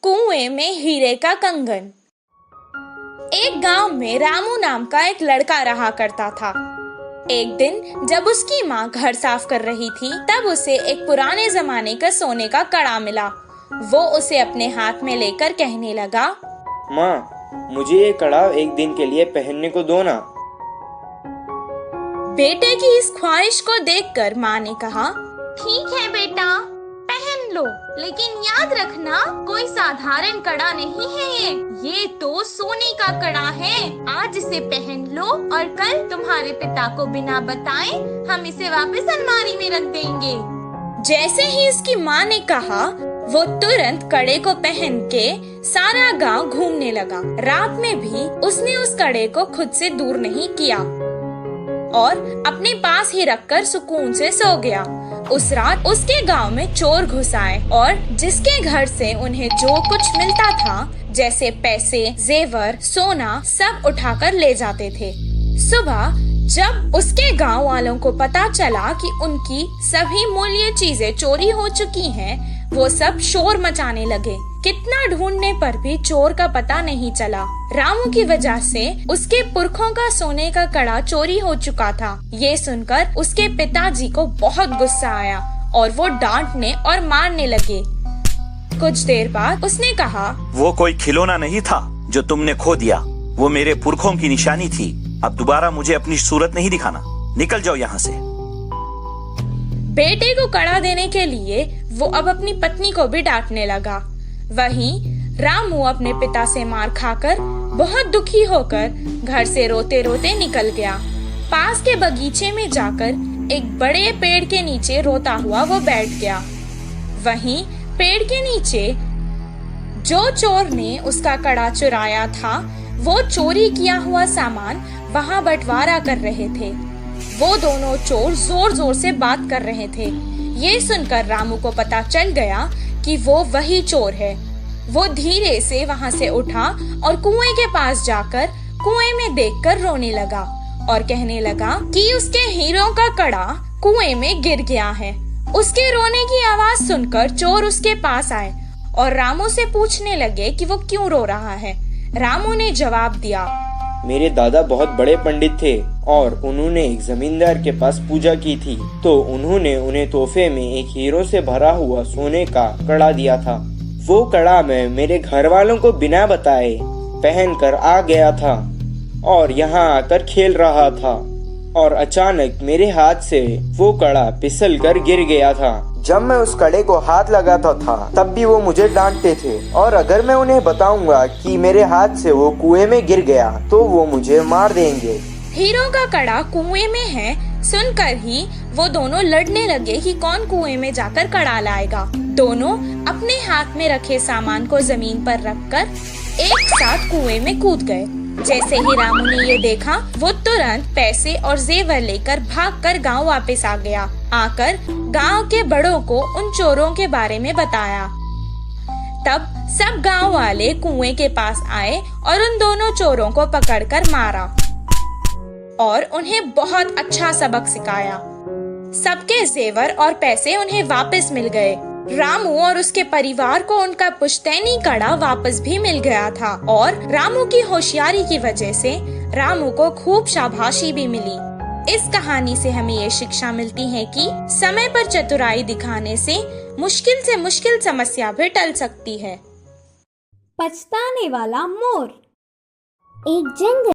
कुएं में हीरे का कंगन। एक गांव में रामू नाम का एक लड़का रहा करता था। एक दिन जब उसकी माँ घर साफ कर रही थी, तब उसे एक पुराने जमाने का सोने का कड़ा मिला। वो उसे अपने हाथ में लेकर कहने लगा, माँ, मुझे ये कड़ा एक दिन के लिए पहनने को दो ना। बेटे की इस ख्वाहिश को देखकर माँ ने कहा, ठीक है बेटा, पहन लो, लेकिन याद रखना कोई साधारण कड़ा नहीं है। ये तो सोने का कड़ा है। आज इसे पहन लो और कल तुम्हारे पिता को बिना बताए हम इसे वापस अलमारी में रख देंगे। जैसे ही इसकी माँ ने कहा, वो तुरंत कड़े को पहन के सारा गांव घूमने लगा। रात में भी उसने उस कड़े को खुद से दूर नहीं किया और अपने पास ही रखकर सुकून से सो गया। उस रात उसके गांव में चोर घुस आए और जिसके घर से उन्हें जो कुछ मिलता था, जैसे पैसे, जेवर, सोना, सब उठाकर ले जाते थे। सुबह जब उसके गांव वालों को पता चला कि उनकी सभी मूल्य चीजें चोरी हो चुकी हैं, वो सब शोर मचाने लगे। कितना ढूंढने पर भी चोर का पता नहीं चला। रामू की वजह से उसके पुरखों का सोने का कड़ा चोरी हो चुका था। ये सुनकर उसके पिताजी को बहुत गुस्सा आया और वो डांटने और मारने लगे। कुछ देर बाद उसने कहा, वो कोई खिलौना नहीं था जो तुमने खो दिया। वो मेरे पुरखों की निशानी थी। अब दोबारा मुझे अपनी सूरत नहीं दिखाना। निकल जाओ यहाँ से। बेटे को कड़ा देने के लिए वो अब अपनी पत्नी को भी डांटने लगा। वहीं रामू अपने पिता से मार खाकर बहुत दुखी होकर घर से रोते रोते निकल गया। पास के बगीचे में जाकर एक बड़े पेड़ के नीचे रोता हुआ वो बैठ गया। वहीं पेड़ के नीचे जो चोर ने उसका कड़ा चुराया था, वो चोरी किया हुआ सामान वहाँ बंटवारा कर रहे थे। वो दोनों चोर जोर जोर से बात कर रहे थे। ये सुनकर रामू को पता चल गया कि वो वही चोर है। वो धीरे से वहाँ से उठा और कुएं के पास जाकर कुएं में देखकर रोने लगा और कहने लगा कि उसके हीरों का कड़ा कुएं में गिर गया है। उसके रोने की आवाज सुनकर चोर उसके पास आए और रामू से पूछने लगे कि वो क्यों रो रहा है। रामू ने जवाब दिया, मेरे दादा बहुत बड़े पंडित थे और उन्होंने एक जमींदार के पास पूजा की थी, तो उन्होंने उन्हें तोहफे में एक हीरो से भरा हुआ सोने का कड़ा दिया था। वो कड़ा मैं मेरे घर वालों को बिना बताए पहनकर आ गया था और यहाँ आकर खेल रहा था और अचानक मेरे हाथ से वो कड़ा फिसल कर गिर गया था। जब मैं उस कड़े को हाथ लगाता था तब भी वो मुझे डांटते थे और अगर मैं उन्हें बताऊंगा कि मेरे हाथ से वो कुएं में गिर गया तो वो मुझे मार देंगे। हीरो का कड़ा कुएं में है सुनकर ही वो दोनों लड़ने लगे कि कौन कुएं में जाकर कड़ा लाएगा। दोनों अपने हाथ में रखे सामान को जमीन पर रखकर एक साथ कुएं में कूद गए। जैसे ही रामू ने ये देखा, वो तुरंत पैसे और जेवर लेकर भागकर गांव वापस आ गया। आकर गांव के बड़ों को उन चोरों के बारे में बताया। तब सब गांव वाले कुएं के पास आए और उन दोनों चोरों को पकड़कर मारा और उन्हें बहुत अच्छा सबक सिखाया। सबके जेवर और पैसे उन्हें वापस मिल गए। रामू और उसके परिवार को उनका पुश्तैनी कड़ा वापस भी मिल गया था और रामू की होशियारी की वजह से रामू को खूब शाबाशी भी मिली। इस कहानी से हमें ये शिक्षा मिलती है कि समय पर चतुराई दिखाने से मुश्किल समस्या भी टल सकती है। पछताने वाला मोर। एक जंगल